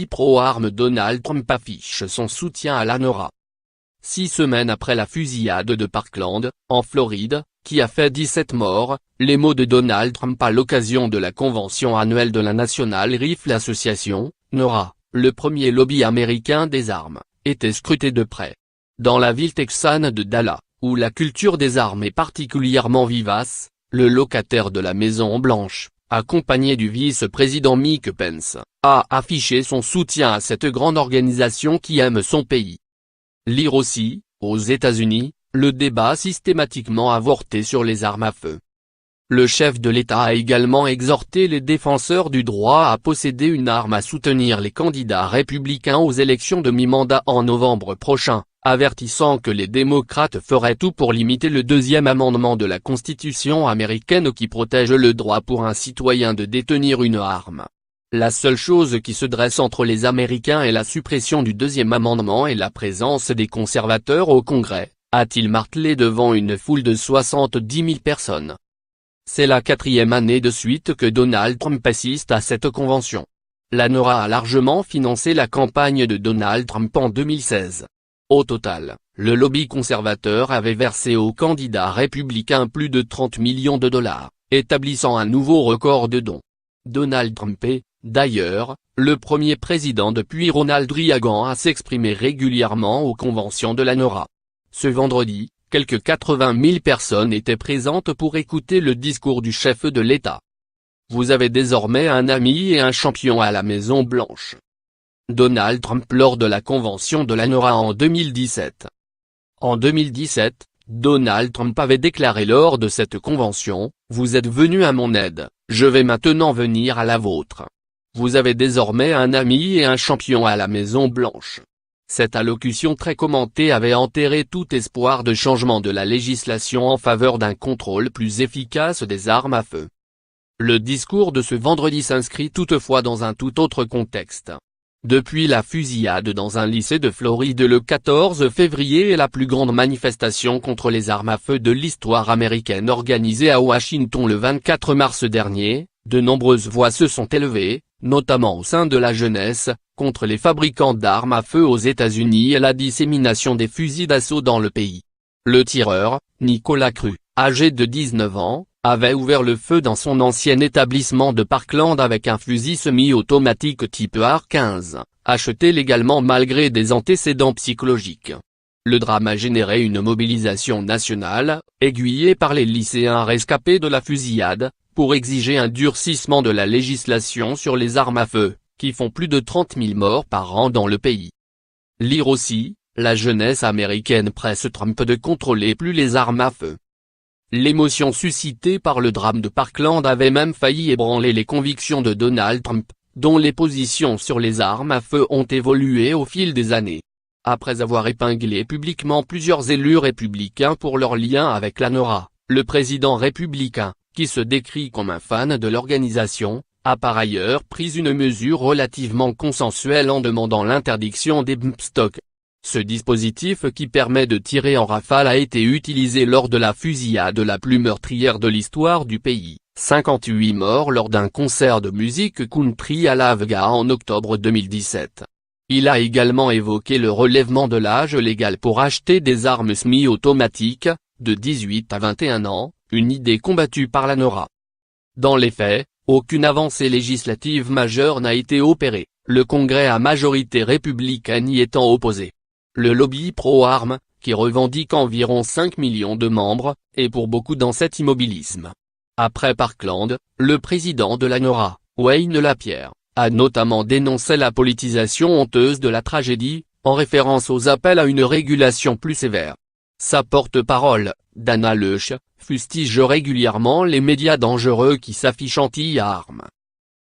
Pro-armes Donald Trump affiche son soutien à la NORA. 6 semaines après la fusillade de Parkland, en Floride, qui a fait 17 morts, les mots de Donald Trump à l'occasion de la convention annuelle de la National Rifle Association, NORA, le premier lobby américain des armes, étaient scrutés de près. Dans la ville texane de Dallas, où la culture des armes est particulièrement vivace, le locataire de la Maison-Blanche, accompagné du vice-président Mike Pence, a affiché son soutien à cette grande organisation qui aime son pays. Lire aussi, aux États-Unis, le débat systématiquement avorté sur les armes à feu. Le chef de l'État a également exhorté les défenseurs du droit à posséder une arme à soutenir les candidats républicains aux élections de mi-mandat en novembre prochain, avertissant que les démocrates feraient tout pour limiter le deuxième amendement de la Constitution américaine qui protège le droit pour un citoyen de détenir une arme. La seule chose qui se dresse entre les Américains est la suppression du deuxième amendement et la présence des conservateurs au Congrès, a-t-il martelé devant une foule de 70 000 personnes. C'est la 4e année de suite que Donald Trump assiste à cette convention. La NORA a largement financé la campagne de Donald Trump en 2016. Au total, le lobby conservateur avait versé aux candidats républicains plus de 30 millions de dollars, établissant un nouveau record de dons. Donald Trump est, d'ailleurs, le premier président depuis Ronald Reagan à s'exprimer régulièrement aux conventions de la NORA. Ce vendredi, quelques 80 000 personnes étaient présentes pour écouter le discours du chef de l'État. Vous avez désormais un ami et un champion à la Maison-Blanche. Donald Trump lors de la convention de la NORA en 2017. En 2017, Donald Trump avait déclaré lors de cette convention, « Vous êtes venu à mon aide, je vais maintenant venir à la vôtre. Vous avez désormais un ami et un champion à la Maison-Blanche. » Cette allocution très commentée avait enterré tout espoir de changement de la législation en faveur d'un contrôle plus efficace des armes à feu. Le discours de ce vendredi s'inscrit toutefois dans un tout autre contexte. Depuis la fusillade dans un lycée de Floride le 14 février et la plus grande manifestation contre les armes à feu de l'histoire américaine organisée à Washington le 24 mars dernier, de nombreuses voix se sont élevées, notamment au sein de la jeunesse, contre les fabricants d'armes à feu aux États-Unis et la dissémination des fusils d'assaut dans le pays. Le tireur, Nicolas Cruz, âgé de 19 ans, avait ouvert le feu dans son ancien établissement de Parkland avec un fusil semi-automatique type AR-15, acheté légalement malgré des antécédents psychologiques. Le drame a généré une mobilisation nationale, aiguillée par les lycéens rescapés de la fusillade, pour exiger un durcissement de la législation sur les armes à feu, qui font plus de 30 000 morts par an dans le pays. Lire aussi, la jeunesse américaine presse Trump de contrôler plus les armes à feu. L'émotion suscitée par le drame de Parkland avait même failli ébranler les convictions de Donald Trump, dont les positions sur les armes à feu ont évolué au fil des années. Après avoir épinglé publiquement plusieurs élus républicains pour leur lien avec la NORA, le président républicain, qui se décrit comme un fan de l'organisation, a par ailleurs pris une mesure relativement consensuelle en demandant l'interdiction des bump stocks. Ce dispositif qui permet de tirer en rafale a été utilisé lors de la fusillade la plus meurtrière de l'histoire du pays, 58 morts lors d'un concert de musique country à Las Vegas en octobre 2017. Il a également évoqué le relèvement de l'âge légal pour acheter des armes semi-automatiques, de 18 à 21 ans, une idée combattue par la NORA. Dans les faits, aucune avancée législative majeure n'a été opérée, le Congrès à majorité républicaine y étant opposé. Le lobby pro-armes, qui revendique environ 5 millions de membres, est pour beaucoup dans cet immobilisme. Après Parkland, le président de la NORA, Wayne LaPierre, a notamment dénoncé la politisation honteuse de la tragédie, en référence aux appels à une régulation plus sévère. Sa porte-parole, Dana Loesch, fustige régulièrement les médias dangereux qui s'affichent anti-armes.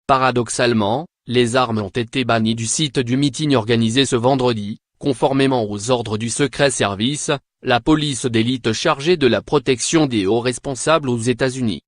Paradoxalement, les armes ont été bannies du site du meeting organisé ce vendredi, conformément aux ordres du Secret Service, la police d'élite chargée de la protection des hauts responsables aux États-Unis.